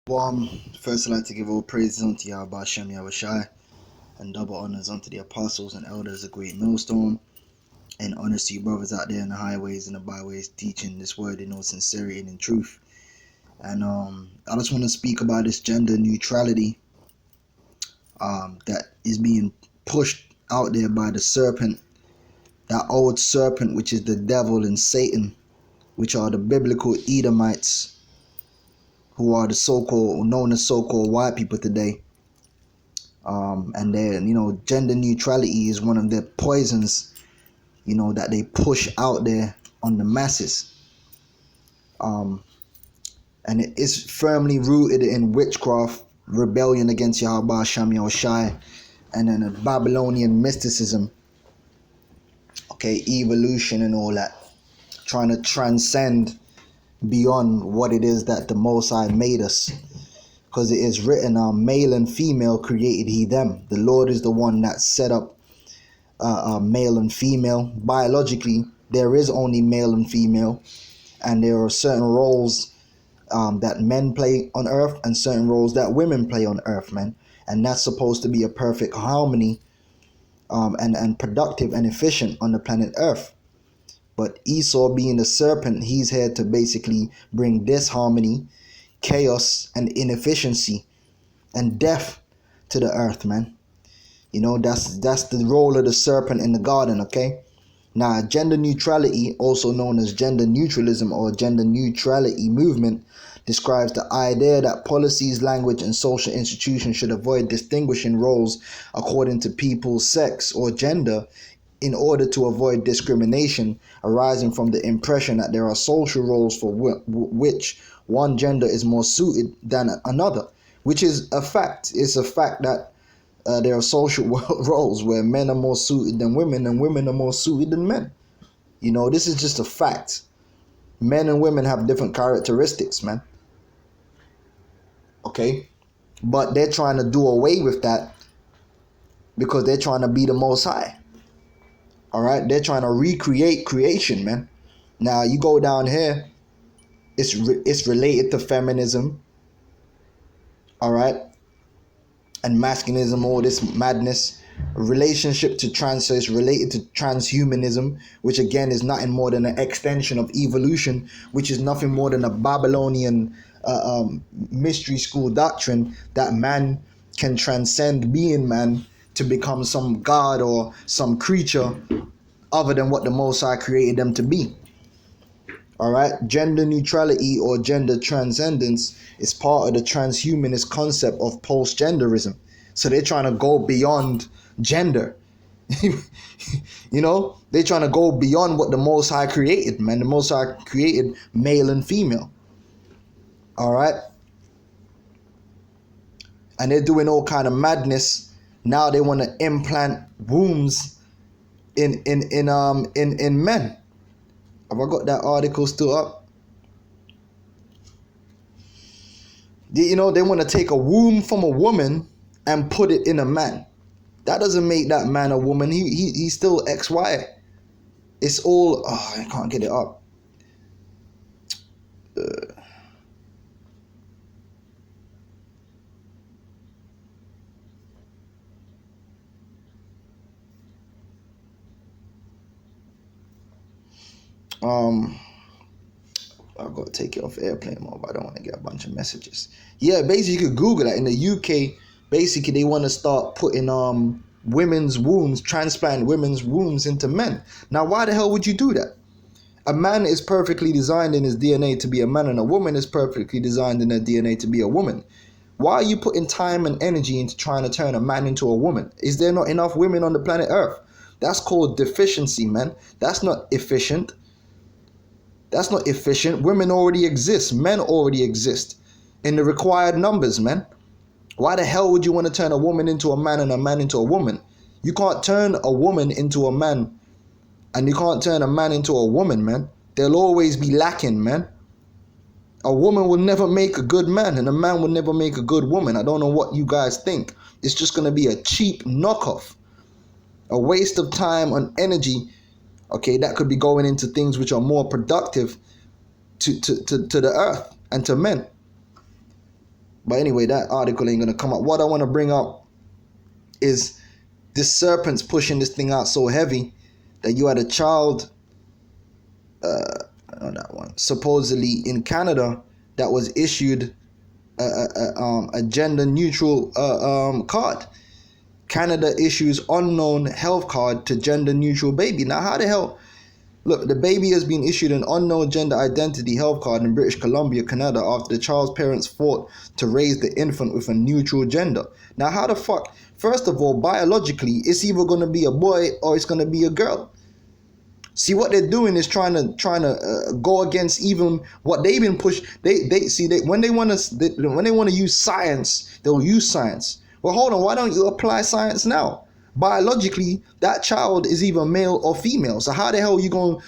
First I'd like to give all praises unto Yahweh Hashem Yahushai, and double honors unto the apostles and elders of GreatMillStone, and honors to you brothers out there in the highways and the byways teaching this word in all sincerity and in truth. And I just want to speak about this gender neutrality that is being pushed out there by the serpent, that old serpent which is the devil and Satan, which are the biblical Edomites, who are the so-called, known as so-called white people today. And they're, gender neutrality is one of the poisons, that they push out there on the masses. And it is firmly rooted in witchcraft, rebellion against Yahweh Hashem Yahushai, and then a Babylonian mysticism, evolution and all that, trying to transcend beyond what it is that the Most High made us, because it is written, male and female created he them. The Lord is the one that set up male and female. Biologically, there is only male and female, and there are certain roles that men play on earth and certain roles that women play on earth, man. And that's supposed to be a perfect harmony and productive and efficient on the planet earth. But Esau, being the serpent, he's here to basically bring disharmony, chaos, and inefficiency, and death to the earth, man. That's the role of the serpent in the garden, okay? Now, gender neutrality, also known as gender neutralism or gender neutrality movement, describes the idea that policies, language, and social institutions should avoid distinguishing roles according to people's sex or gender, in order to avoid discrimination arising from the impression that there are social roles for which one gender is more suited than another, which is a fact. It's a fact that there are social roles where men are more suited than women and women are more suited than men. This is just a fact. Men and women have different characteristics, man. Okay? But they're trying to do away with that because they're trying to be the Most High. All right, they're trying to recreate creation, man. Now you go down here, it's related to feminism, all right, and masculinism, all this madness. Relationship to trans is related to transhumanism, which again is nothing more than an extension of evolution, which is nothing more than a Babylonian mystery school doctrine that man can transcend being man to become some god or some creature other than what the Most High created them to be. All right, gender neutrality or gender transcendence is part of the transhumanist concept of post-genderism. So they're trying to go beyond gender. They're trying to go beyond what the Most High created, man. The Most High created male and female. All right, and they're doing all kind of madness. Now they want to implant wombs in men. Have I got that article still up? They want to take a womb from a woman and put it in a man. That doesn't make that man a woman. He's still XY. It's all. I can't get it up. I've got to take it off airplane mode, but I don't want to get a bunch of messages. Yeah, basically you could Google that. In the UK, basically they want to start putting women's wombs, transplant women's wombs into men. Now, why the hell would you do that? A man is perfectly designed in his DNA to be a man, and a woman is perfectly designed in her DNA to be a woman. Why are you putting time and energy into trying to turn a man into a woman? Is there not enough women on the planet Earth? That's called deficiency, man. That's not efficient. That's not efficient. Women already exist. Men already exist in the required numbers, man. Why the hell would you want to turn a woman into a man and a man into a woman? You can't turn a woman into a man, and you can't turn a man into a woman, man. They'll always be lacking, man. A woman will never make a good man, and a man will never make a good woman. I don't know what you guys think. It's just going to be a cheap knockoff, a waste of time and energy. Okay, that could be going into things which are more productive to the earth and to men. But anyway, that article ain't gonna come up. What I want to bring up is this Serpents pushing this thing out so heavy that you had a child, that one, supposedly in Canada, that was issued a gender neutral card. Canada issues unknown health card to gender neutral baby. Now, how the hell? Look, the baby has been issued an unknown gender identity health card in British Columbia, Canada, after the child's parents fought to raise the infant with a neutral gender. Now, how the fuck? First of all, biologically, it's either going to be a boy or it's going to be a girl. See, what they're doing is trying to go against even what they've been pushed. When they want to use science, they'll use science. Well, hold on, why don't you apply science now? Biologically, that child is either male or female. So how the hell you gonna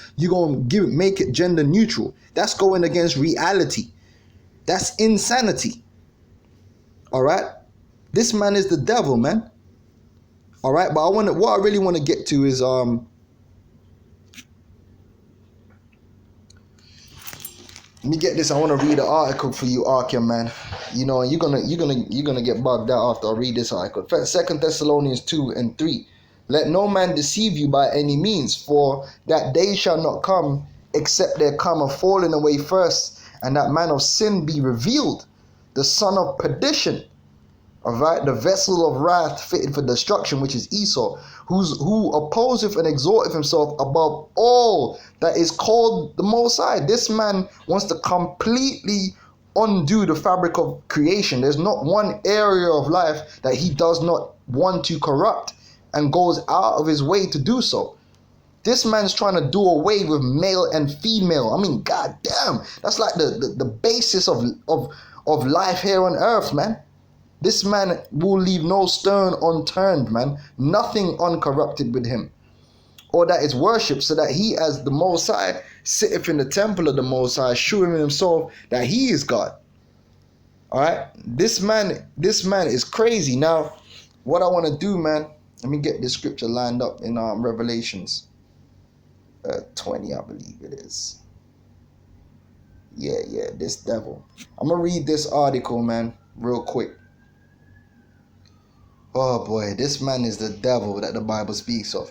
make it gender neutral? That's going against reality. That's insanity. All right, this man is the devil, man. All right, but what I really want to get to is let me get this. I want to read an article for you, Arkia, man. You know, and you're gonna get bugged out after I read this article. 2 Thessalonians 2:3. Let no man deceive you by any means, for that day shall not come except there come a falling away first, and that man of sin be revealed, the son of perdition. All right, the vessel of wrath fitted for destruction, which is Esau, who opposeth and exalteth himself above all that is called the Most High. This man wants to completely undo the fabric of creation. There's not one area of life that he does not want to corrupt, and goes out of his way to do so. This man's trying to do away with male and female. I mean, goddamn, that's like the basis of life here on earth, man. This man will leave no stone unturned, man. Nothing uncorrupted with him, or that is worshipped, so that he, as the Most High, sitteth in the temple of the Most High, shewing himself that he is God. All right, this man is crazy. Now, what I want to do, man, let me get this scripture lined up in Revelations 20, I believe it is. Yeah, this devil. I'm gonna read this article, man, real quick. Oh boy, this man is the devil that the Bible speaks of.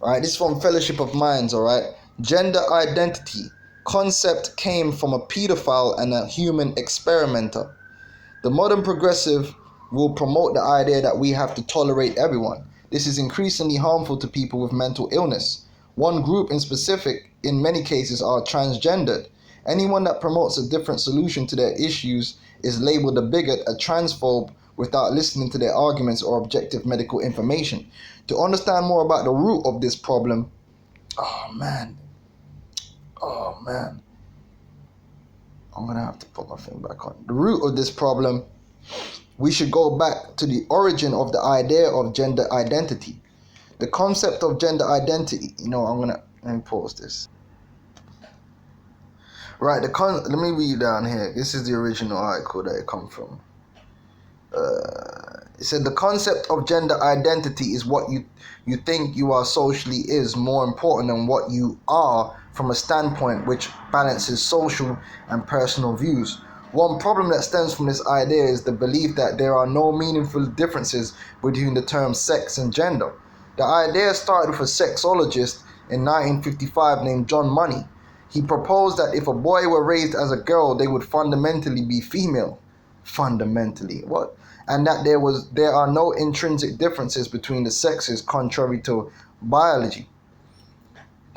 All right, this is from Fellowship of Minds. All right, gender identity concept came from a pedophile and a human experimenter. The modern progressive will promote the idea that we have to tolerate everyone. This is increasingly harmful to people with mental illness. One group in specific, in many cases, are transgendered. Anyone that promotes a different solution to their issues is labeled a bigot, a transphobe, without listening to their arguments or objective medical information. To understand more about the root of this problem, oh man, I'm gonna have to put my thing back on. The root of this problem, we should go back to the origin of the idea of gender identity. The concept of gender identity, let me pause this. Right, let me read down here. This is the original article that it comes from. It said the concept of gender identity is what you think you are socially is more important than what you are from a standpoint which balances social and personal views. One problem that stems from this idea is the belief that there are no meaningful differences between the terms sex and gender. The idea started with a sexologist in 1955 named John Money. He proposed that if a boy were raised as a girl, they would fundamentally be female. Fundamentally, what? And that there are no intrinsic differences between the sexes contrary to biology.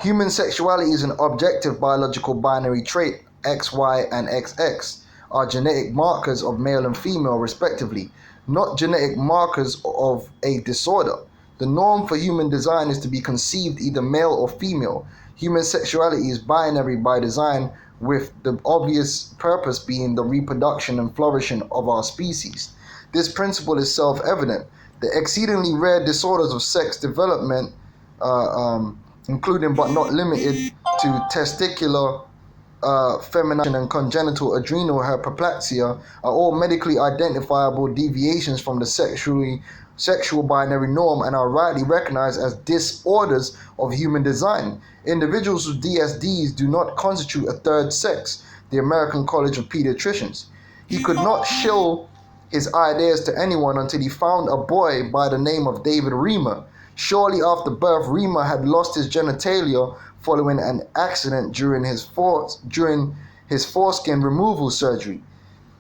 Human sexuality is an objective biological binary trait. X, Y, and XX are genetic markers of male and female respectively, not genetic markers of a disorder. The norm for human design is to be conceived either male or female. Human sexuality is binary by design, with the obvious purpose being the reproduction and flourishing of our species. This principle is self-evident. The exceedingly rare disorders of sex development, including but not limited to testicular feminine and congenital adrenal hyperplasia, are all medically identifiable deviations from the sexual binary norm and are rightly recognized as disorders of human design. Individuals with DSDs do not constitute a third sex, the American College of Pediatricians. He could not shill his ideas to anyone until he found a boy by the name of David Reamer. Shortly after birth, Reamer had lost his genitalia following an accident during his foreskin removal surgery.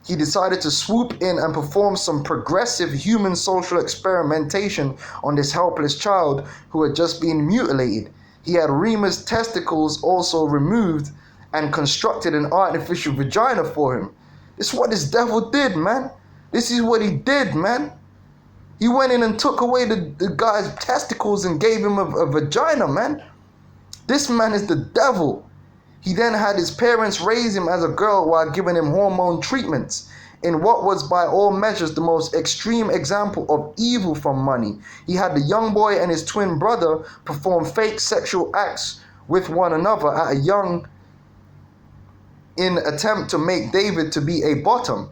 He decided to swoop in and perform some progressive human social experimentation on this helpless child who had just been mutilated. He had Reamer's testicles also removed and constructed an artificial vagina for him. This is what this devil did, man. This is what he did, man. He went in and took away the guy's testicles and gave him a vagina, man. This man is the devil. He then had his parents raise him as a girl while giving him hormone treatments in what was by all measures the most extreme example of evil from money. He had the young boy and his twin brother perform fake sexual acts with one another at a young in attempt to make David to be a bottom.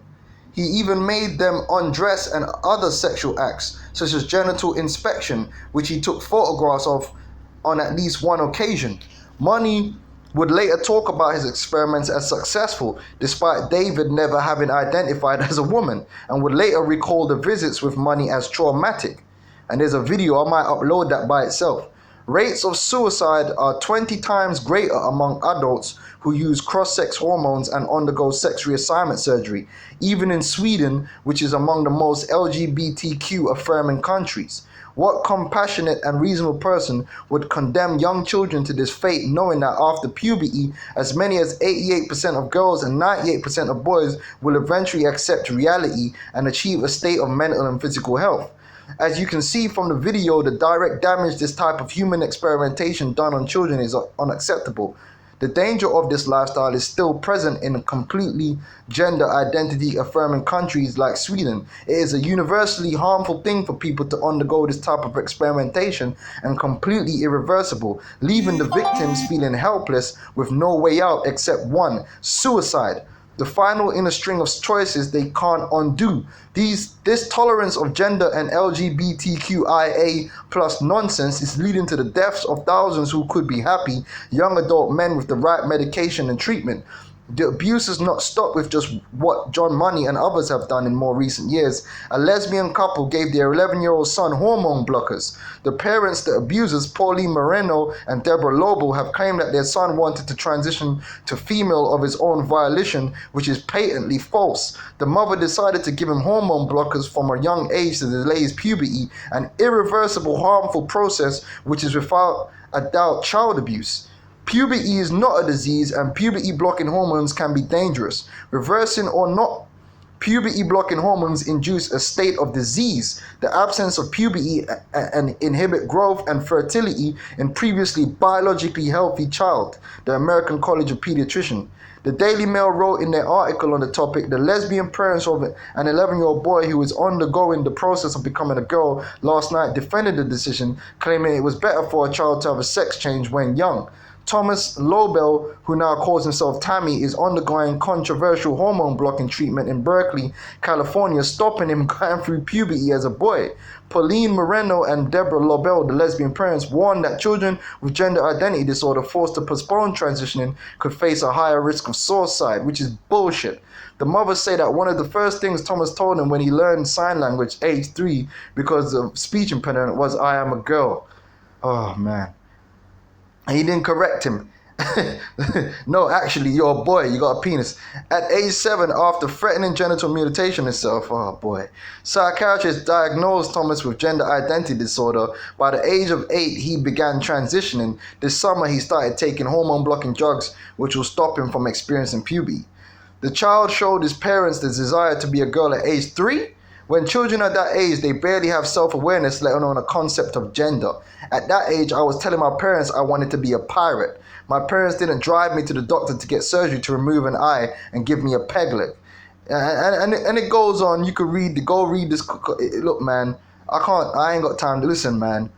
He even made them undress and other sexual acts, such as genital inspection, which he took photographs of on at least one occasion. Money would later talk about his experiments as successful, despite David never having identified as a woman, and would later recall the visits with Money as traumatic. And there's a video, I might upload that by itself. Rates of suicide are 20 times greater among adults who use cross-sex hormones and undergo sex reassignment surgery, even in Sweden, which is among the most LGBTQ-affirming countries. What compassionate and reasonable person would condemn young children to this fate, knowing that after puberty, as many as 88% of girls and 98% of boys will eventually accept reality and achieve a state of mental and physical health? As you can see from the video, the direct damage this type of human experimentation done on children is unacceptable. The danger of this lifestyle is still present in completely gender identity affirming countries like Sweden. It is a universally harmful thing for people to undergo this type of experimentation and completely irreversible, leaving the victims feeling helpless with no way out except one: suicide. The final in a string of choices they can't undo. This tolerance of gender and LGBTQIA plus nonsense is leading to the deaths of thousands who could be happy young adult men with the right medication and treatment. The abuse has not stopped with just what John Money and others have done in more recent years. A lesbian couple gave their 11-year-old son hormone blockers. The parents, the abusers, Pauline Moreno and Deborah Lobo, have claimed that their son wanted to transition to female of his own volition, which is patently false. The mother decided to give him hormone blockers from a young age to delay his puberty, an irreversible harmful process which is without a doubt child abuse. Puberty is not a disease, and puberty blocking hormones can be dangerous. Reversing or not, puberty blocking hormones induce a state of disease. The absence of puberty and inhibit growth and fertility in previously biologically healthy child. The American College of Pediatricians. The Daily Mail wrote in their article on the topic, the lesbian parents of an 11-year-old boy who is undergoing the process of becoming a girl last night defended the decision, claiming it was better for a child to have a sex change when young. Thomas Lobel, who now calls himself Tammy, is undergoing controversial hormone blocking treatment in Berkeley, California, stopping him going through puberty as a boy. Pauline Moreno and Deborah Lobel, the lesbian parents, warned that children with gender identity disorder forced to postpone transitioning could face a higher risk of suicide, which is bullshit. The mothers say that one of the first things Thomas told him when he learned sign language, age 3, because of speech impediment, was, "I am a girl." Oh, man. He didn't correct him. No, actually, you're a boy, you got a penis. At age 7, after threatening genital mutilation himself, oh boy, psychiatrists diagnosed Thomas with gender identity disorder. By the age of 8, he began transitioning. This summer, he started taking hormone-blocking drugs, which will stop him from experiencing puberty. The child showed his parents the desire to be a girl at age 3. When children at that age, they barely have self-awareness, let alone a concept of gender. At that age, I was telling my parents I wanted to be a pirate. My parents didn't drive me to the doctor to get surgery to remove an eye and give me a peg leg. And it goes on. You could go read this. Look, man, I ain't got time to listen, man.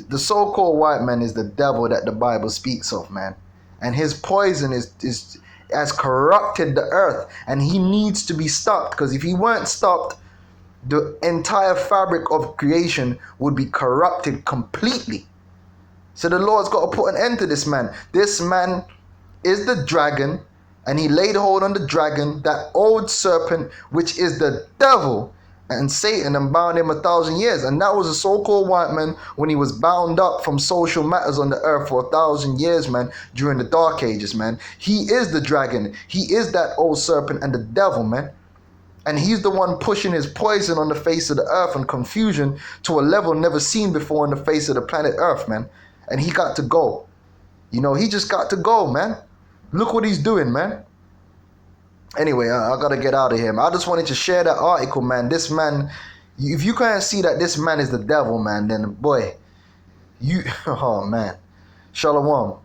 The so-called white man is the devil that the Bible speaks of, man. And his poison has corrupted the earth, and he needs to be stopped, because if he weren't stopped, the entire fabric of creation would be corrupted completely. So the Lord's got to put an end to this man. This man is the dragon. And he laid hold on the dragon, that old serpent, which is the devil and Satan, and bound him 1,000 years. And that was a so-called white man when he was bound up from social matters on the earth for 1,000 years, man, during the dark ages, man. He is the dragon. He is that old serpent and the devil, man. And he's the one pushing his poison on the face of the earth and confusion to a level never seen before on the face of the planet earth, man. And he got to go. You know, he just got to go, man. Look what he's doing, man. Anyway, I gotta get out of here. I just wanted to share that article, man. This man, if you can't see that this man is the devil, man, then boy, oh man. Shalom.